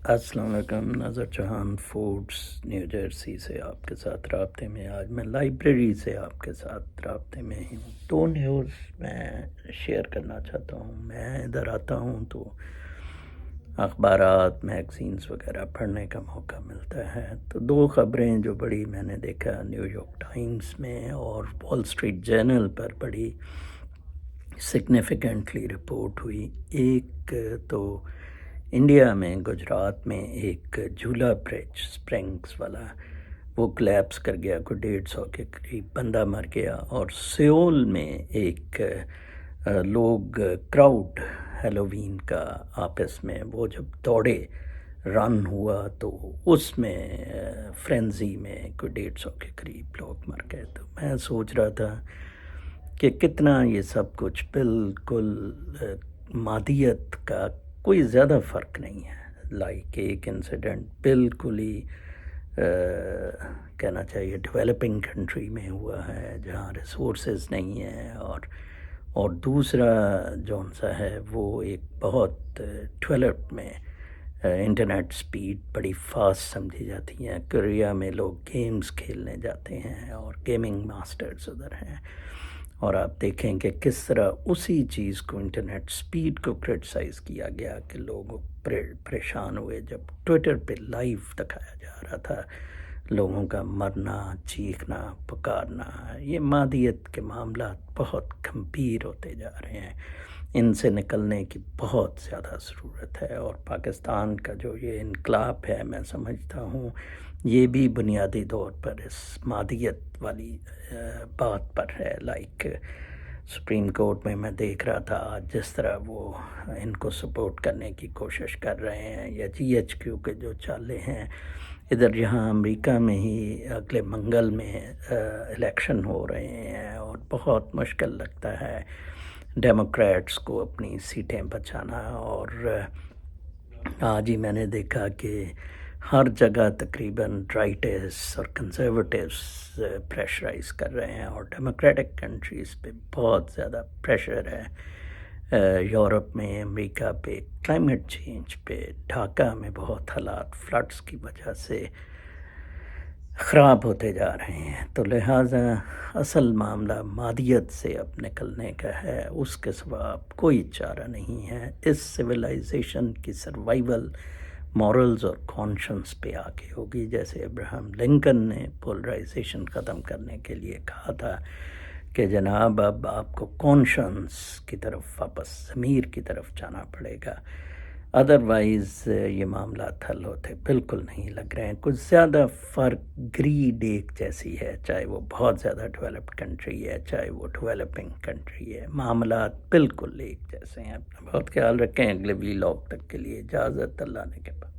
السلام علیکم، نظر چوہان فوڈس نیو جرسی سے آپ کے ساتھ رابطے میں. آج میں لائبریری سے آپ کے ساتھ رابطے میں ہوں. دو نیوز میں شیئر کرنا چاہتا ہوں. میں ادھر آتا ہوں تو اخبارات، میگزینس وغیرہ پڑھنے کا موقع ملتا ہے. تو دو خبریں جو بڑی میں نے دیکھا نیو یارک ٹائمز میں اور وال اسٹریٹ جرنل پر بڑی سگنیفیکنٹلی رپورٹ ہوئی. ایک تو انڈیا میں گجرات میں ایک جھولا برج اسپرنگس والا وہ کلیپس کر گیا، کوئی 150 کے قریب بندہ مر گیا. اور سیول میں ایک لوگ کراؤڈ ہیلووین کا آپس میں وہ جب دوڑے رن ہوا تو اس میں فرینزی میں کوئی 150 کے قریب لوگ مر گئے. تو میں سوچ رہا تھا کہ کتنا یہ سب کچھ بالکل مادیت کا کوئی زیادہ فرق نہیں ہے. لائک ایک انسیڈنٹ بالکل ہی کہنا چاہیے ڈیولپنگ کنٹری میں ہوا ہے جہاں ریسورسز نہیں ہیں، اور دوسرا جون سا ہے وہ ایک بہت ڈیولپ میں انٹرنیٹ سپیڈ بڑی فاسٹ سمجھی جاتی ہیں. کوریا میں لوگ گیمز کھیلنے جاتے ہیں اور گیمنگ ماسٹرز ادھر ہیں، اور آپ دیکھیں کہ کس طرح اسی چیز کو انٹرنیٹ سپیڈ کو کرٹیسائز کیا گیا کہ لوگ پریشان ہوئے جب ٹویٹر پہ لائیو دکھایا جا رہا تھا لوگوں کا مرنا، چیخنا، پکارنا. یہ مادیت کے معاملات بہت گھمبیر ہوتے جا رہے ہیں، ان سے نکلنے کی بہت زیادہ ضرورت ہے. اور پاکستان کا جو یہ انقلاب ہے میں سمجھتا ہوں یہ بھی بنیادی طور پر اس مادیت والی بات پر ہے. لائک سپریم کورٹ میں دیکھ رہا تھا آج جس طرح وہ ان کو سپورٹ کرنے کی کوشش کر رہے ہیں، یا جی ایچ کیو کے جو چالے ہیں ادھر. یہاں امریکہ میں ہی اگلے منگل میں الیکشن ہو رہے ہیں اور بہت مشکل لگتا ہے ڈیموکریٹس کو اپنی سیٹیں بچانا. اور آج ہی میں نے دیکھا کہ ہر جگہ تقریباً رائٹس اور کنزرویٹیوز پریشرائز کر رہے ہیں، اور ڈیموکریٹک کنٹریز پہ بہت زیادہ پریشر ہے. یورپ میں، امریکہ پہ، کلائمیٹ چینج پہ، ڈھاکہ میں بہت حالات فلڈس کی وجہ سے خراب ہوتے جا رہے ہیں. تو لہٰذا اصل معاملہ مادیت سے اب نکلنے کا ہے، اس کے سوا اب کوئی چارہ نہیں ہے. اس سویلائزیشن کی سروائیول مورلز اور کانشنس پہ آگے ہوگی. جیسے ابراہم لنکن نے پولرائزیشن ختم کرنے کے لیے کہا تھا کہ جناب اب آپ کو کانشنس کی طرف، واپس ضمیر کی طرف جانا پڑے گا، ادروائز یہ معاملات حل ہوتے بالکل نہیں لگ رہے ہیں. کچھ زیادہ فرق گریڈ ایک جیسی ہے، چاہے وہ بہت زیادہ ڈیولپڈ کنٹری ہے چاہے وہ ڈیولپنگ کنٹری ہے، معاملات بالکل ایک جیسے ہیں. اپنا بہت خیال رکھیں. اگلے ویلاگ تک کے لیے اجازت، اللہ نے کے پاس.